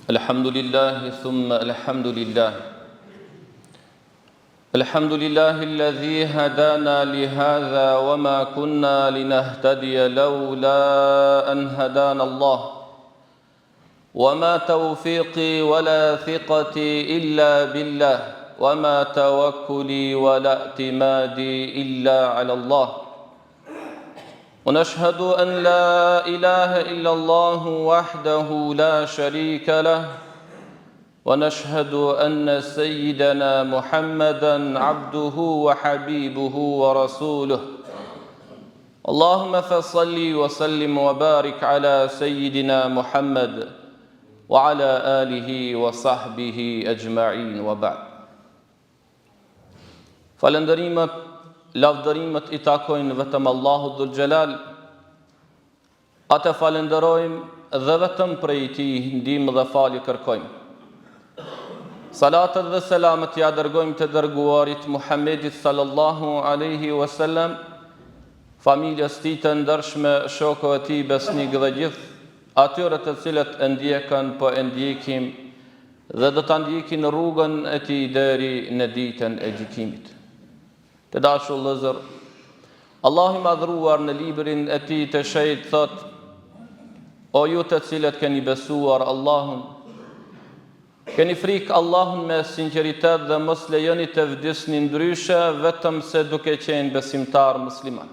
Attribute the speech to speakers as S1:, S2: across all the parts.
S1: الحمد لله ثم الحمد لله الحمد لله الذي هدانا لهذا وما كنا لنهتدي لولا أن هدانا الله وما توفيقي ولا ثقتي إلا بالله وما توكلي ولا اعتمادي إلا على الله ونشهد أن لا إله إلا الله وحده لا شريك له ونشهد أن سيدنا محمدًا عبده وحبيبه ورسوله اللهم فصل وسلم وبارك على سيدنا محمد وعلى آله وصحبه أجمعين وبعد Falënderimet, lavdërimet I takojnë vetëm Allahut Dhul Gjelal. Atë falenderojmë dhe vetëm prej Tij ndihmë dhe falje kërkojmë. Salatet dhe selamet ja dërgojmë të dërguarit Muhammedit sallallahu alaihi wasallam, familjes tij të ndershme, shokëve të tij besnik dhe gjithë atyre të cilët e ndjekën, po e ndjekim dhe do ta ndjekin rrugën e tij deri në ditën e gjykimit. Të dashur vëllezër, Allahu I madhruar në librin e tij të shenjtë thot: O ju të cilët keni besuar Allahun, keni frikë Allahun me sinqeritet dhe mos lejoni të vdisni ndryshe vetëm se duke qenë besimtar musliman.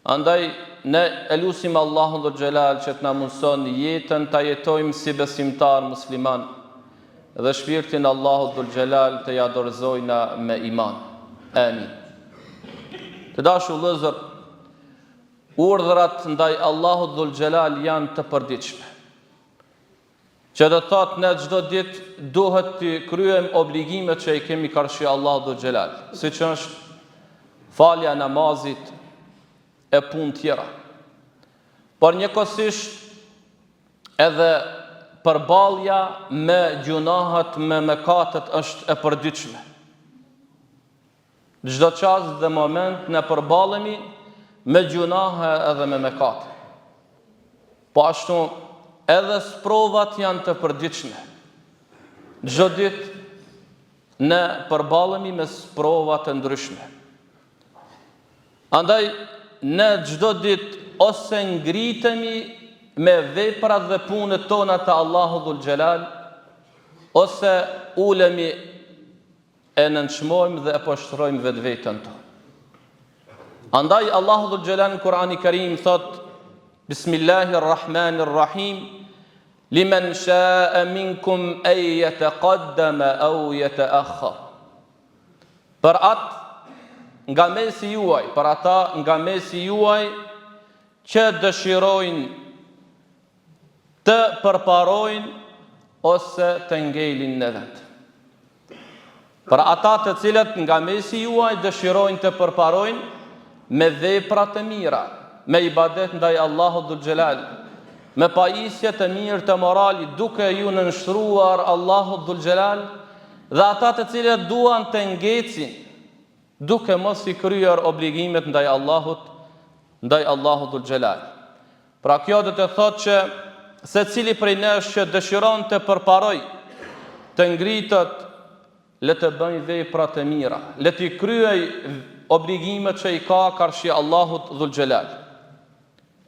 S1: Andaj ne elusim Allahun Dhul Gjelal që të na mundson jetën ta jetojmë si besimtar musliman dhe shpirtin Allahut Dhul Gjelal të ja dorëzojna me iman. Amin. Të dashur vëllezër, urdhrat ndaj Allahut Dhul Gjelal janë të përditshme. Që do thotë ne çdo ditë duhet të kryejmë obligimet që I kemi karshi Allahut Dhul Gjelal, siç është falja namazit e punë tjera. Por njëkohësisht edhe përballja me gjunahet, me mëkatet është e përditshme. Çdo çast dhe moment ne përballemi me gjunahe edhe me mëkate. Po ashtu edhe sprovat janë të përditshme. Çdo ditë ne përballemi me sprova të ndryshme. Andaj ne çdo ditë ose ngritemi me veprat dhe punët tona të Allahut Dhul Gjelal, ose ulemi e nënçmojmë dhe e poshtrojmë vetveten tonë. Andaj Allahu Dhul Gjelal në Kur'ani Karim thot: Bismillahirrahmanirrahim, liman sha'a minkum an yataqaddama aw yata'akhkhar. Për atë nga mesi juaj, për ata nga mesi juaj që dëshirojnë të përparojnë ose të ngelin në vend. Për ata të cilët nga mesi juaj dëshirojnë të përparojnë me vepra të mira, me ibadet ndaj Allahut Dhul Gjelal, me pajisje të mirë të moralit, duke ju nënshtruar Allahut Dhul Gjelal, dhe ata të cilët duan të ngecin, duke mos I kryer obligimet ndaj Allahut Dhul Gjelal. Pra kjo do të thotë që secili prej nesh që dëshiron të përparoj, të ngritet, le të bëj vepra të mira, le të kryej obligimet që I ka karshi Allahut Dhul Gjelal.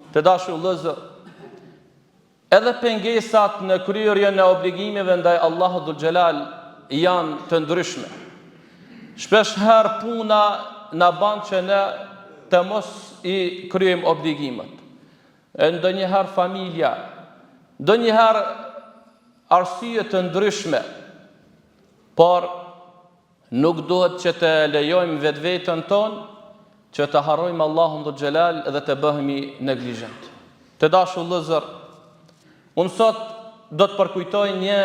S1: Të dashur vëllezër, edhe pengesat në kryerjen e obligimeve ndaj Allahut Dhul Gjelal janë të ndryshme. Shpesh herë puna na ban që ne të mos I kryejmë obligimet. Ndonjëherë familja, ndonjëherë arsye të ndryshme, por nuk duhet që të lejojmë vetveten tonë që të harrojmë Allahun Dhul Gjelal dhe të bëhemi neglizhent. Të dashur vëllezër, unë sot do të përkujtoj një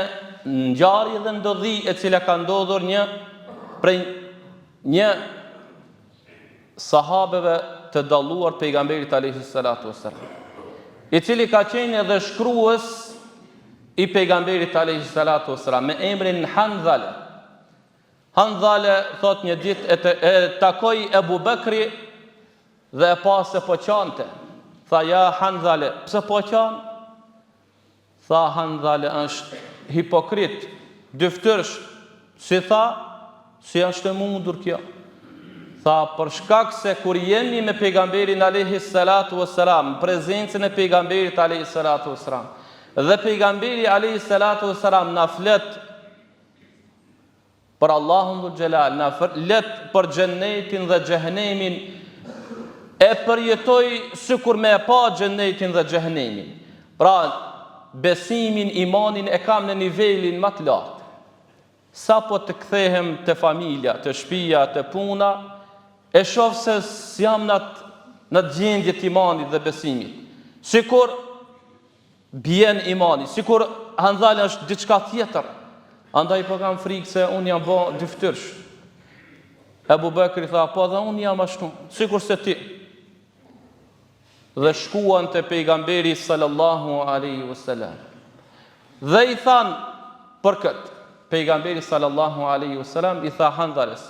S1: ngjarje dhe ndodhi e cila ka ndodhur prej një sahabeve të dalluar pejgamberit alayhi salatu wassalam, I cili ka qenë edhe shkruës I pejgamberit alayhi salatu wassalam me emrin Hanzale. Hanzale thot një ditë e takoi Ebu Bekri dhe e pa se po qante. Tha: ja Hanzale, pse po qan? Tha Handhale është hipokrit, dyftërsh. Si tha, si është e mundur kjo? Tha, për shkak se kur jemi me pejgamberin alayhi salatu wassalam, prezencën e pejgamberit alayhi salatu wassalam, dhe pejgamberi alayhi salatu wassalam na flet për Allahun dhul Xhelal, na flet për xhennetin dhe xhehenemin, e përjetoj sikur me e pa xhennetin dhe xhehenemin. Pra, besimin, imanin e kam në nivelin më të lartë. Sa po të kthehem të familja, të shtëpia, të puna, e shoh se jam në gjendje të imanit dhe besimit. Sikur bjen imani, sikur Handhale është diçka tjetër. Andaj po kam frikë se unë jam bë dyftërsh. Ebu Bekri tha, po dhe unë jam ashtu, sikur se ti. Dhe shkuan të pejgamberi sallallahu alaihi wasallam. Dhe i than për këtë, pejgamberi sallallahu alaihi wasallam i tha Handhales,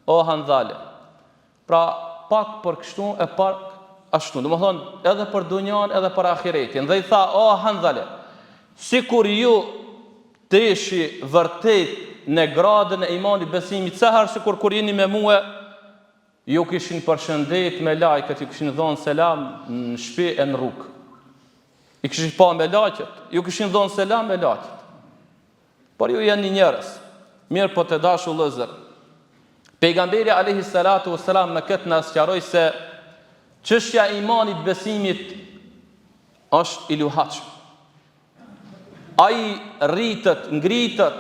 S1: o Handhale, pra pak për kështu e pak ashtu, do të thonë edhe për dunjan edhe për ahiretin. Dhe i tha, o Handhale, sikur ju të ishi vërtet në gradën e imanit besimit, sehar sikur kur jeni me mua, ju kishin përshëndet me lajket, ju kishin dhënë selam në shtëpi e në rrugë. I kishin pa me lajket, ju kishin dhënë selam me lajket. Por ju janë njerëz, mirë po të dashu vëllezër. Pejgamberi alayhi salatu wassalam me këtë na sqaroi se çështja e imanit besimit është i luhatshëm. Ai rritet, ngritet,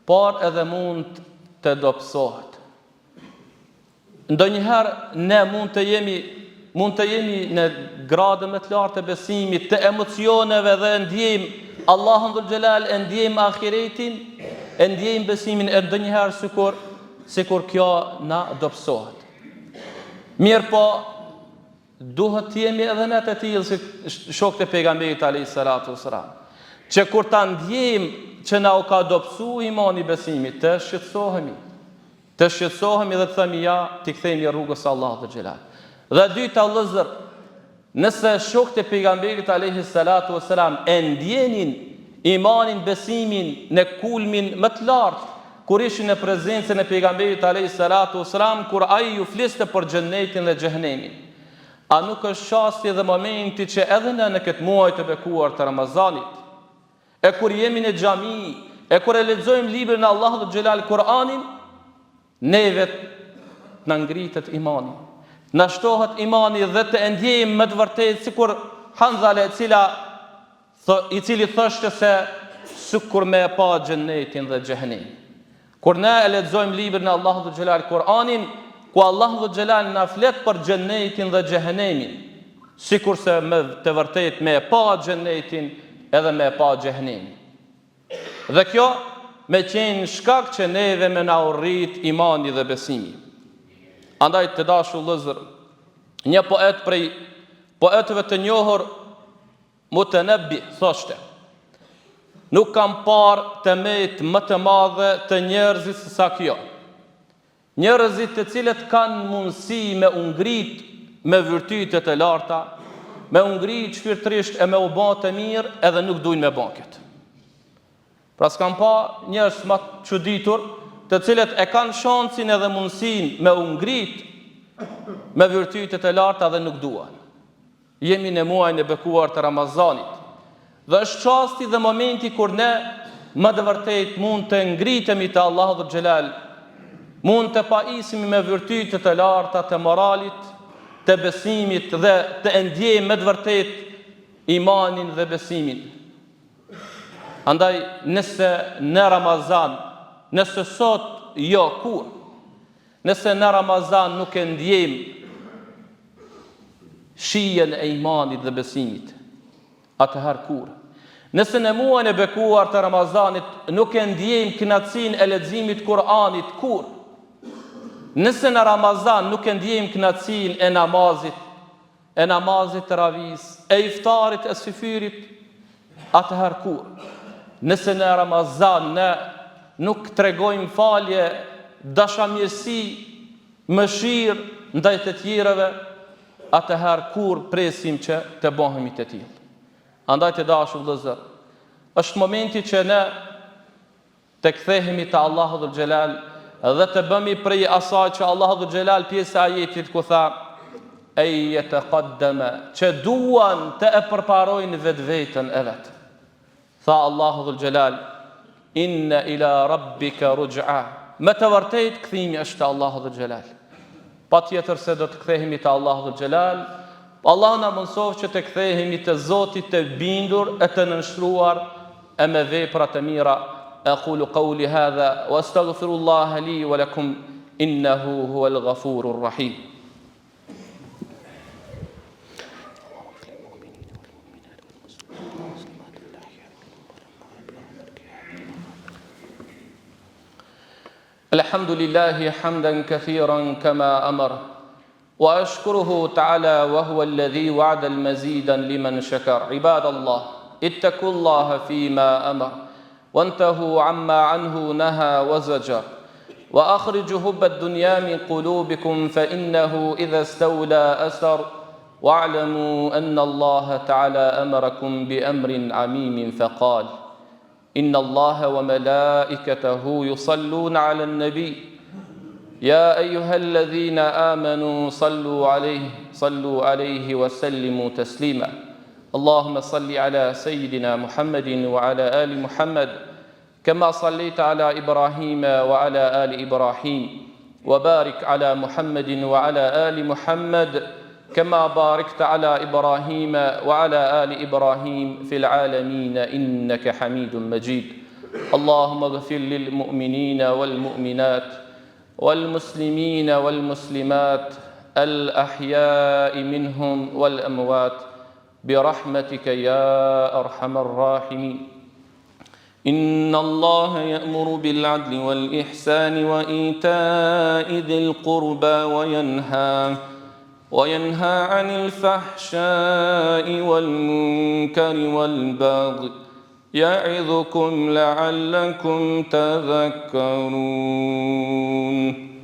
S1: por edhe mund të dobësohet. Ndonjëherë ne mund të jemi në gradë më të lartë të besimit, të emocioneve dhe ndjejmë Allahun dhul Xhelal, e ndjejmë ahiretin, e ndjejmë besimin, e ndonjëherë sikur kjo na dobësohet. Mirë po, duhet të jemi edhe ne të tillë si shokët e pejgamberit alayhi salatu wassalam, që kur ta ndjejmë që na u ka dobësu imani besimit, të shqetësohemi dhe të themi ja, t'i kthehemi rrugës së Allahut dhul Xhelal. Dhe dyta vëllezër, nëse shokët e pejgamberit alayhi salatu wassalam e ndjenin imanin, besimin në kulmin më të lartë, kur ishin në prezencën e pejgamberit alayhi salatu wassalam, kur ai ju fliste për xhennetin dhe xhehenemin, a nuk është çasti dhe momenti që edhe në këtë muaj të bekuar të Ramazanit, e kur jemi në xhami, e kur e lexojmë librin e Allahut dhul Xhelal, Kur'anin, neve na ngritet imani, na shtohet imani dhe të ndjejmë me të vërtetë sikur Handhale i cili thoshte se sikur me e pa xhennetin dhe xhehenemin. Kur ne e lexojmë librin e Allahut dhul Xhelal, Kur'anin, ku Allahu dhul Xhelal na flet për xhennetin dhe xhehenemin, sikur se me të vërtetë me e pa xhennetin edhe me e pa xhehenemin. Dhe kjo me qenë shkak që neve me na urrit imani dhe besimi. Andaj të dashur vëllezër, një poet prej poetëve të njohur, Mutanabbi, thoshte: nuk kam parë tëmet më të madhe të njerëzit se sa kjo. Njerëzit të cilët kanë mundësi me u ngrit me virtytet e larta, me u ngrit shpirtërisht e me u bë të mirë, edhe nuk duin me bën këtë. Pra s'kam pa njerëz më të çuditur, të cilët e kanë shansin edhe mundësin me u ngrit me virtytet e larta dhe nuk duan. Jemi në muajin e bekuar të Ramazanit, dhe është çasti dhe momenti kur ne më të vërtet mund të ngritemi te Allahu dhul Xhelal, mund të paisemi me virtytet e larta të moralit, të besimit dhe të ndjejmë me të vërtet imanin dhe besimin. Andaj nëse në Ramazan, nëse sot jo kur, nëse në Ramazan nuk e ndjejmë shijen e imanit dhe besimit, atëherë kur? Nëse në muajin e bekuar të Ramazanit nuk e ndjejmë kënaqësinë e leximit Kur'anit, kur? Nëse në Ramazan nuk e ndjejmë kënaqësinë e namazit të ravis, e iftarit, e syfyrit, atëherë kur? Nëse në Ramazan ne nuk tregojmë falje, dashamirësi, mëshirë ndaj të tjerëve, atëherë kur presim që të bëhemi të tillë? Andaj të dashur vëllezër, është momenti që ne të kthehemi te Allahu dhul Xhelal dhe të bëmi prej asaj që Allahu dhul Xhelal pjesë e ajetit ku tha e yataqaddama, që duan të e përparojnë vetveten e vet. Tha Allahu dhul Xhelal inna ila rabbika ruj'a, me të vërtet kthimi është te Allahu dhul Xhelal. Patjetër se do të kthehemi te Allahu dhul Xhelal. Allah na mëson që të kthehemi te Zoti të bindur e të nënshtruar e me vepra të mira. Aqulu qawli hadha wa astaghfirullaha li wa lakum innahu huwal ghafurur rahim. الحمد لله حمدا كثيرا كما أمر وأشكره تعالى وهو الذي وعد المزيدا لمن شكر. عباد الله اتقوا الله فيما أمر وانتهوا عما عنه نهى وزجر وأخرجوا هب الدنيا من قلوبكم فإنه إذا استولى أسر واعلموا أن الله تعالى أمركم بأمر عميم فقال إن الله وملائكته يصلون على النبي يا أيها الذين آمنوا صلوا عليه وسلموا تسليما. اللهم صل على سيدنا محمد وعلى آل محمد كما صليت على إبراهيم وعلى آل إبراهيم وبارك على محمد وعلى آل محمد كما باركت على إبراهيم وعلى آل إبراهيم في العالمين إنك حميد مجيد. اللهم اغفر للمؤمنين والمؤمنات والمسلمين والمسلمات الأحياء منهم والأموات برحمتك يا أرحم الراحمين. إن الله يأمر بالعدل والإحسان وإيتاء ذي القربى وينهى عن الفحشاء والمنكر والبغي يعظكم لعلكم تذكرون.